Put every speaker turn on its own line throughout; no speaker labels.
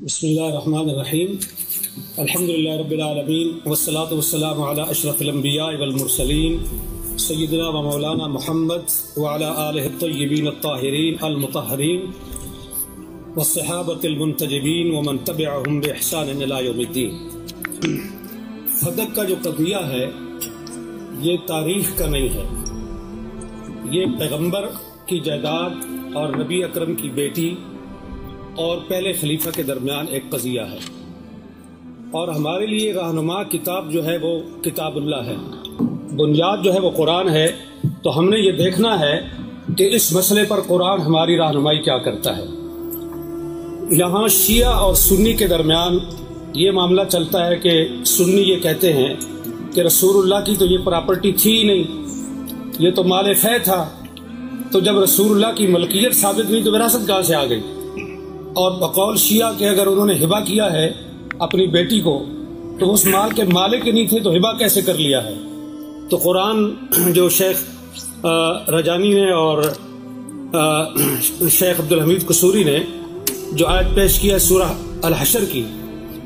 بسم اللہ الرحمن الرحیم الحمدللہ رب العالمین والصلاة والسلام علی اشرف الانبیاء والمرسلین سیدنا و مولانا محمد وعلی آلہ الطیبین الطاہرین المطہرین والصحابۃ المنتجبین ومن تبعہم بإحسان الی یوم الدین۔ فدق کا جو قضیہ ہے یہ تاریخ کا نہیں ہے، یہ پیغمبر کی جائیداد اور نبی اکرم کی بیٹی اور پہلے خلیفہ کے درمیان ایک قضیہ ہے، اور ہمارے لیے رہنما کتاب جو ہے وہ کتاب اللہ ہے، بنیاد جو ہے وہ قرآن ہے۔ تو ہم نے یہ دیکھنا ہے کہ اس مسئلے پر قرآن ہماری رہنمائی کیا کرتا ہے۔ یہاں شیعہ اور سنی کے درمیان یہ معاملہ چلتا ہے کہ سنی یہ کہتے ہیں کہ رسول اللہ کی تو یہ پراپرٹی تھی ہی نہیں، یہ تو مال فے تھا، تو جب رسول اللہ کی ملکیت ثابت نہیں تو وراثت کہاں سے آ گئی؟ اور بقول شیعہ کہ اگر انہوں نے ہبہ کیا ہے اپنی بیٹی کو تو اس مال کے مالک نہیں تھے تو ہبہ کیسے کر لیا ہے؟ تو قرآن جو شیخ رجانی نے اور شیخ عبدالحمید قصوری نے جو آیت پیش کیا سورہ الحشر کی،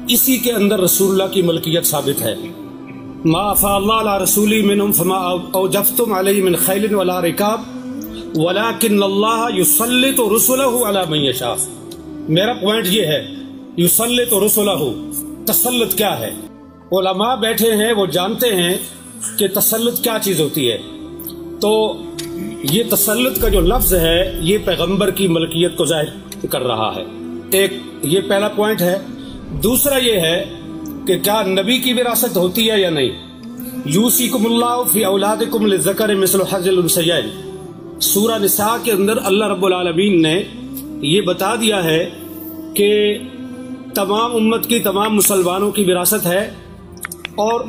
اسی کے اندر رسول اللہ کی ملکیت ثابت ہے۔ ما افاء اللہ علی رسولی منہم فما اوجفتم علیہ من خیل ولا رکاب ولکن اللہ یسلط رسلہ علی من یشاء۔ میرا پوائنٹ یہ ہے یسلط رسلہ، تسلط کیا ہے؟ علماء بیٹھے ہیں وہ جانتے ہیں کہ تسلط کیا چیز ہوتی ہے۔ تو یہ تسلط کا جو لفظ ہے یہ پیغمبر کی ملکیت کو ظاہر کر رہا ہے، ایک یہ پہلا پوائنٹ ہے۔ دوسرا یہ ہے کہ کیا نبی کی وراثت ہوتی ہے یا نہیں؟ یوصیکم اللہ فی اولادکم للذکر مثل حظ الانثیین، سورہ نساء کے اندر اللہ رب العالمین نے یہ بتا دیا ہے کہ تمام امت کی تمام مسلمانوں کی وراثت ہے، اور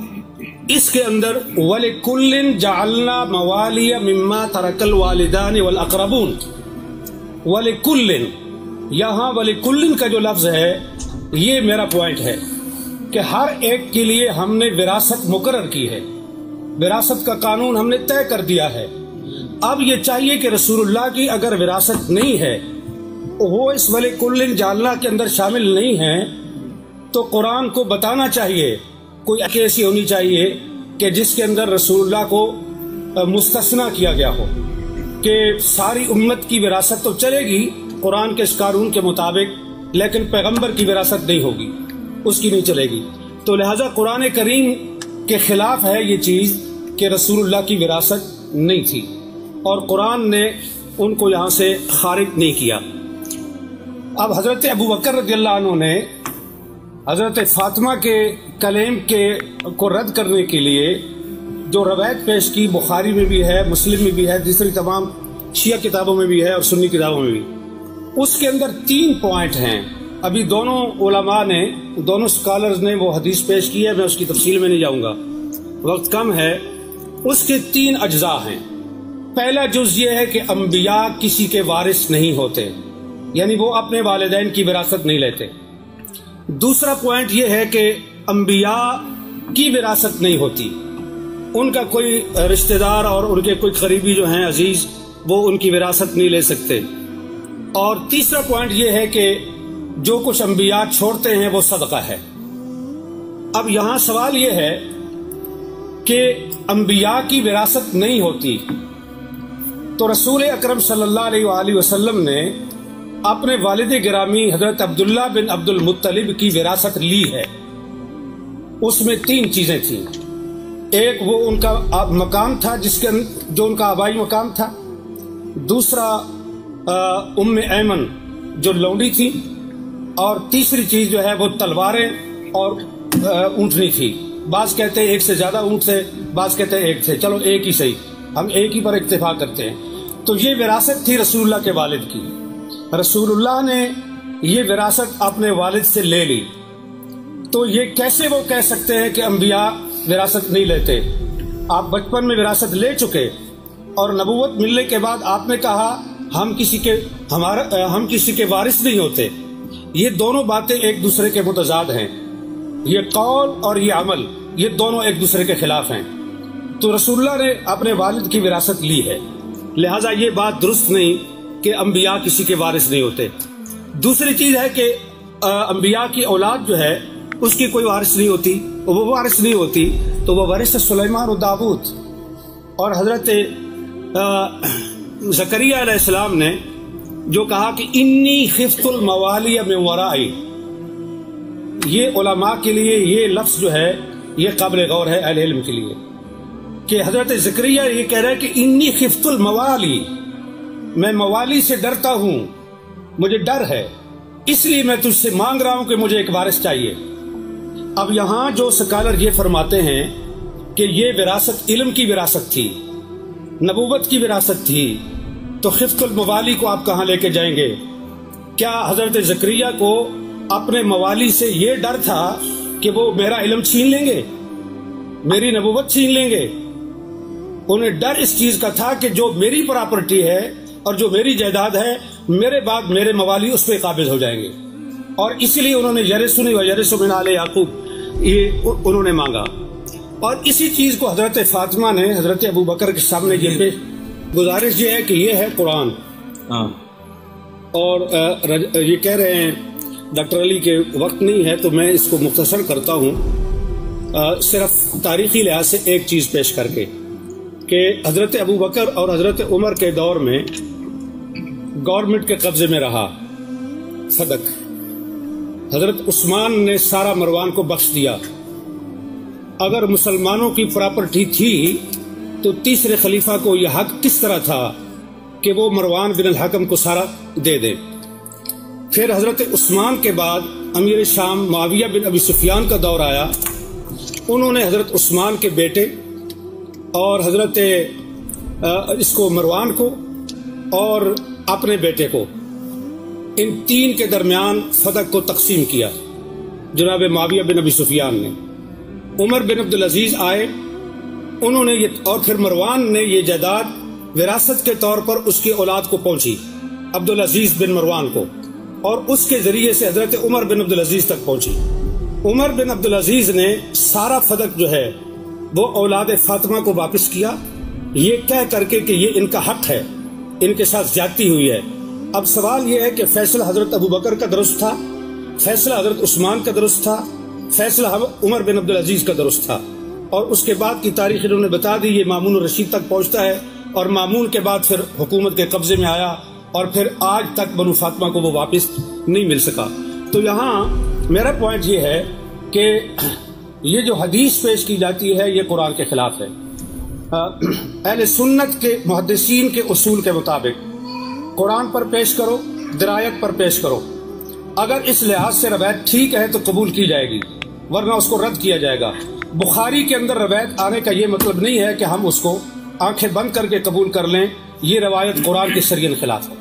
اس کے اندر وَلِكُلٍّ جَعَلْنَا مَوَالِيَ مِمَّا تَرَكَ الْوَالِدَانِ وَالْأَقْرَبُونَ۔ وَلِكُلٍّ، یہاں وَلِكُلٍّ کا جو لفظ ہے یہ میرا پوائنٹ ہے کہ ہر ایک کے لیے ہم نے وراثت مقرر کی ہے، وراثت کا قانون ہم نے طے کر دیا ہے۔ اب یہ چاہیے کہ رسول اللہ کی اگر وراثت نہیں ہے، وہ اس وَلِكُلٍّ جَعَلْنَا کے اندر شامل نہیں ہیں، تو قرآن کو بتانا چاہیے، کوئی ایسی ہونی چاہیے کہ جس کے اندر رسول اللہ کو مستثنیٰ کیا گیا ہو کہ ساری امت کی وراثت تو چلے گی قرآن کے اس قانون کے مطابق، لیکن پیغمبر کی وراثت نہیں ہوگی، اس کی نہیں چلے گی۔ تو لہٰذا قرآن کریم کے خلاف ہے یہ چیز کہ رسول اللہ کی وراثت نہیں تھی، اور قرآن نے ان کو یہاں سے خارج نہیں کیا۔ اب حضرت ابو بکر رضی اللہ عنہ نے حضرت فاطمہ کے کلیم کو رد کرنے کے لیے جو روایت پیش کی، بخاری میں بھی ہے، مسلم میں بھی ہے، دوسری تمام شیعہ کتابوں میں بھی ہے اور سنی کتابوں میں بھی، اس کے اندر 3 پوائنٹ ہیں۔ ابھی دونوں علماء نے، دونوں اسکالرز نے وہ حدیث پیش کی ہے، میں اس کی تفصیل میں نہیں جاؤں گا، وقت کم ہے۔ اس کے 3 اجزاء ہیں۔ پہلا جز یہ ہے کہ انبیاء کسی کے وارث نہیں ہوتے، یعنی وہ اپنے والدین کی وراثت نہیں لیتے۔ دوسرا پوائنٹ یہ ہے کہ انبیاء کی وراثت نہیں ہوتی، ان کا کوئی رشتہ دار اور ان کے کوئی قریبی جو ہیں عزیز وہ ان کی وراثت نہیں لے سکتے۔ اور تیسرا پوائنٹ یہ ہے کہ جو کچھ انبیاء چھوڑتے ہیں وہ صدقہ ہے۔ اب یہاں سوال یہ ہے کہ انبیاء کی وراثت نہیں ہوتی، تو رسول اکرم صلی اللہ علیہ وآلہ وسلم نے اپنے والد گرامی حضرت عبداللہ بن عبد المطلب کی وراثت لی ہے۔ اس میں 3 چیزیں تھیں۔ ایک وہ ان کا مقام تھا جو ان کا آبائی مقام تھا، دوسرا ام ایمن جو لونڈی تھی، اور تیسری چیز جو ہے وہ تلواریں اور اونٹنی تھی۔ بعض کہتے ہیں ایک سے زیادہ اونٹ تھے، بعض کہتے ہیں ایک تھے، چلو ایک ہی صحیح، ہم ایک ہی پر اتفاق کرتے ہیں۔ تو یہ وراثت تھی رسول اللہ کے والد کی۔ رسول اللہ نے یہ وراثت اپنے والد سے لے لی، تو یہ کیسے وہ کہہ سکتے ہیں کہ انبیاء وراثت نہیں لیتے؟ آپ بچپن میں وراثت لے چکے اور نبوت ملنے کے بعد آپ نے کہا ہم کسی کے وارث نہیں ہوتے۔ یہ دونوں باتیں ایک دوسرے کے متضاد ہیں، یہ قول اور یہ عمل، یہ دونوں ایک دوسرے کے خلاف ہیں۔ تو رسول اللہ نے اپنے والد کی وراثت لی ہے، لہٰذا یہ بات درست نہیں کہ انبیاء کسی کے وارث نہیں ہوتے۔ دوسری چیز ہے کہ انبیاء کی اولاد جو ہے اس کی کوئی وارث نہیں ہوتی، وہ وارث نہیں ہوتی، تو وہ وارث سلیمان و داؤد۔ اور حضرت زکریا علیہ السلام نے جو کہا کہ انی خفت الموالی من ورائی، یہ علماء کے لیے یہ لفظ جو ہے یہ قابل غور ہے اہل علم کے لیے، کہ حضرت زکریا یہ کہہ رہے ہیں کہ انی خفت الموالی، میں موالی سے ڈرتا ہوں، مجھے ڈر ہے، اس لیے میں تجھ سے مانگ رہا ہوں کہ مجھے ایک وارث چاہیے۔ اب یہاں جو سکالر یہ فرماتے ہیں کہ یہ وراثت علم کی وراثت تھی، نبوت کی وراثت تھی، تو خفت الموالی کو آپ کہاں لے کے جائیں گے؟ کیا حضرت زکریا کو اپنے موالی سے یہ ڈر تھا کہ وہ میرا علم چھین لیں گے، میری نبوت چھین لیں گے؟ انہیں ڈر اس چیز کا تھا کہ جو میری پراپرٹی ہے اور جو میری جائیداد ہے، میرے بعد میرے موالی اس پہ قابض ہو جائیں گے، اور اسی لیے انہوں نے یرثنی و یرث من آل یعقوب یہ انہوں نے مانگا۔ اور اسی چیز کو حضرت فاطمہ نے حضرت ابو بکر کے سامنے یہ گزارش یہ ہے کہ یہ ہے قرآن، اور یہ کہہ رہے ہیں ڈاکٹر علی کے وقت نہیں ہے تو میں اس کو مختصر کرتا ہوں، صرف تاریخی لحاظ سے ایک چیز پیش کر کے، کہ حضرت ابو بکر اور حضرت عمر کے دور میں گورنمنٹ کے قبضے میں رہا صدق، حضرت عثمان نے سارا مروان کو بخش دیا۔ اگر مسلمانوں کی پراپرٹی تھی تو تیسرے خلیفہ کو یہ حق کس طرح تھا کہ وہ مروان بن الحکم کو سارا دے دے؟ پھر حضرت عثمان کے بعد امیر شام معاویہ بن ابی سفیان کا دور آیا، انہوں نے حضرت عثمان کے بیٹے اور حضرت اس کو مروان کو اور اپنے بیٹے کو، ان تین کے درمیان فدق کو تقسیم کیا جناب معاویہ بن ابی سفیان نے۔ عمر بن عبدالعزیز آئے، انہوں نے یہ، اور پھر مروان نے یہ جائیداد وراثت کے طور پر اس کی اولاد کو پہنچی، عبدالعزیز بن مروان کو، اور اس کے ذریعے سے حضرت عمر بن عبدالعزیز تک پہنچی۔ عمر بن عبدالعزیز نے سارا فدق جو ہے وہ اولاد فاطمہ کو واپس کیا، یہ کہہ کر کے کہ یہ ان کا حق ہے، ان کے ساتھ زیادتی ہوئی ہے۔ اب سوال یہ ہے کہ فیصلہ حضرت ابو بکر کا درست تھا، فیصلہ حضرت عثمان کا درست تھا، فیصلہ عمر بن عبدالعزیز کا درست تھا، اور اس کے بعد کی تاریخ انہوں نے بتا دی، یہ مامون الرشید تک پہنچتا ہے، اور مامون کے بعد پھر حکومت کے قبضے میں آیا، اور پھر آج تک بنو فاطمہ کو وہ واپس نہیں مل سکا۔ تو یہاں میرا پوائنٹ یہ ہے کہ یہ جو حدیث پیش کی جاتی ہے یہ قرآن کے خلاف ہے۔ اہل سنت کے محدثین کے اصول کے مطابق قرآن پر پیش کرو، درایت پر پیش کرو، اگر اس لحاظ سے روایت ٹھیک ہے تو قبول کی جائے گی، ورنہ اس کو رد کیا جائے گا۔ بخاری کے اندر روایت آنے کا یہ مطلب نہیں ہے کہ ہم اس کو آنکھیں بند کر کے قبول کر لیں، یہ روایت قرآن کے شریعت خلاف ہے۔